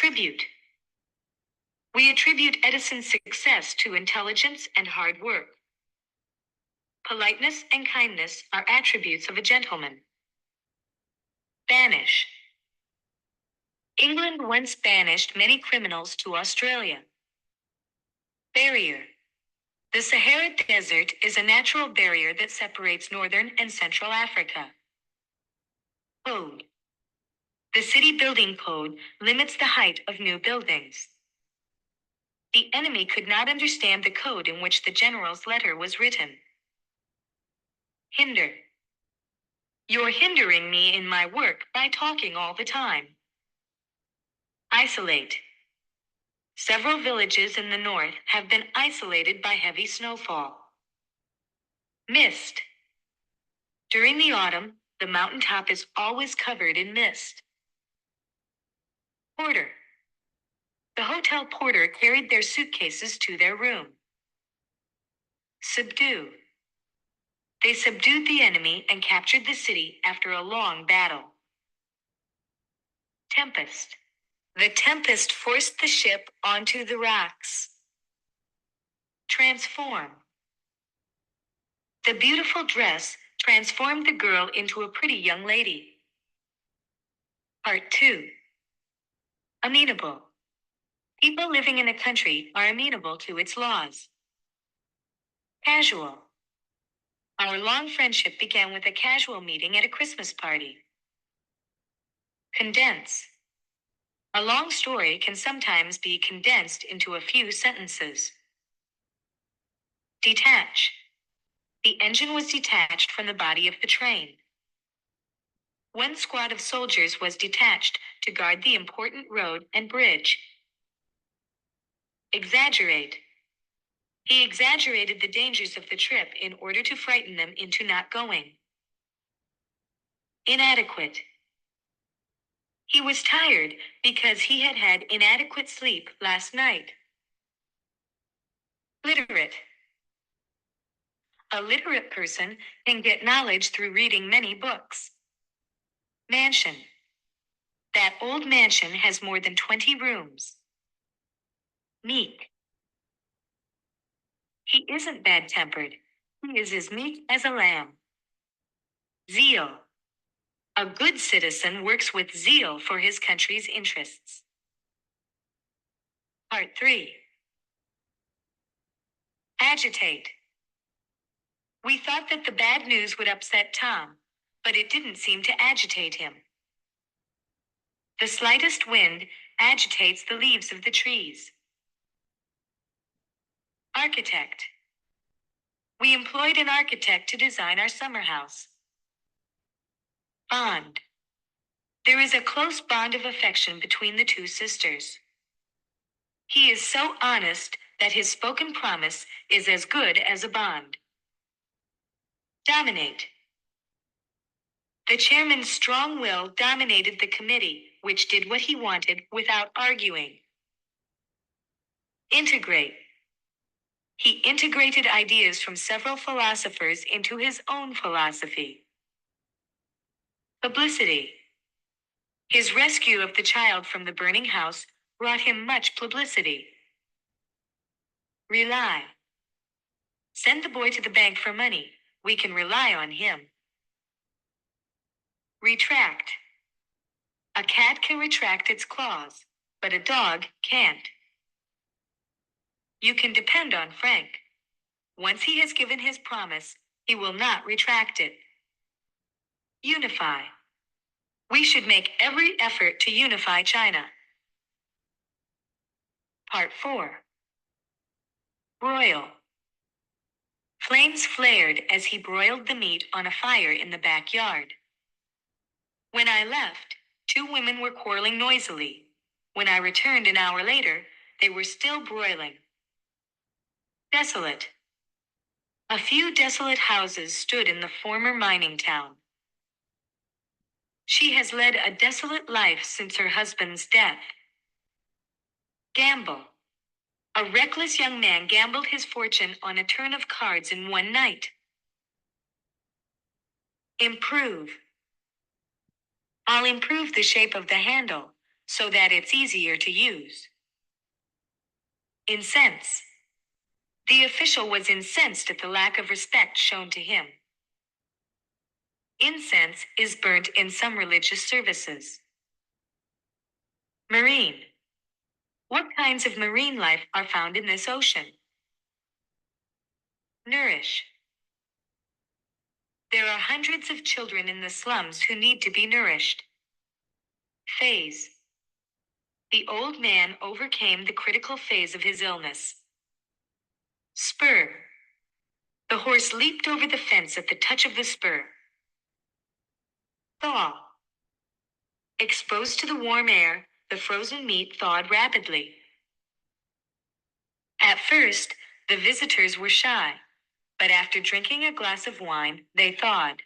Attribute. We attribute Edison's success to intelligence and hard work. Politeness and kindness are attributes of a gentleman. Banish. England once banished many criminals to Australia. Barrier. The Sahara Desert is a natural barrier that separates northern and central Africa. Code. The city building code limits the height of new buildings. The enemy could not understand the code in which the general's letter was written. Hinder. You're hindering me in my work by talking all the time. Isolate. Several villages in the north have been isolated by heavy snowfall. Mist. During the autumn, the mountaintop is always covered in mist. Porter. The hotel porter carried their suitcases to their room. Subdue. They subdued the enemy and captured the city after a long battle. Tempest. The tempest forced the ship onto the rocks. Transform. The beautiful dress transformed the girl into a pretty young lady. Part 2. Amenable. People living in a country are amenable to its laws. Casual. Our long friendship began with a casual meeting at a Christmas party. Condense. A long story can sometimes be condensed into a few sentences. Detach. The engine was detached from the body of the train. One squad of soldiers was detached to guard the important road and bridge. Exaggerate. He exaggerated the dangers of the trip in order to frighten them into not going. Inadequate. He was tired because he had had inadequate sleep last night. Literate. A literate person can get knowledge through reading many books. Mansion. That old mansion has more than 20 rooms. Meek. He isn't bad-tempered. He is as meek as a lamb. Zeal. A good citizen works with zeal for his country's interests. Part 3. Agitate. We thought that the bad news would upset Tom, but it didn't seem to agitate him. The slightest wind agitates the leaves of the trees. Architect. We employed an architect to design our summer house. Bond. There is a close bond of affection between the two sisters. He is so honest that his spoken promise is as good as a bond. Dominate. The chairman's strong will dominated the committee, which did what he wanted without arguing. Integrate. He integrated ideas from several philosophers into his own philosophy. Publicity. His rescue of the child from the burning house brought him much publicity. Rely. Send the boy to the bank for money. We can rely on him. Retract. A cat can retract its claws, but a dog can't. You can depend on Frank. Once he has given his promise, he will not retract it. Unify. We should make every effort to unify China. Part 4. Broil. Flames flared as he broiled the meat on a fire in the backyard. When I left, 2 women were quarreling noisily. When I returned an hour later, they were still broiling. Desolate. A few desolate houses stood in the former mining town. She has led a desolate life since her husband's death. Gamble. A reckless young man gambled his fortune on a turn of cards in one night. Improve. I'll improve the shape of the handle. so that it's easier to use. Incense. The official was incensed at the lack of respect shown to him. Incense is burnt in some religious services. Marine. What kinds of marine life are found in this ocean? Nourish. There are hundreds of children in the slums who need to be nourished. Phase. The old man overcame the critical phase of his illness. Spur. The horse leaped over the fence at the touch of the spur. Thaw. Exposed to the warm air, the frozen meat thawed rapidly. At first, the visitors were shy, but after drinking a glass of wine, they thawed.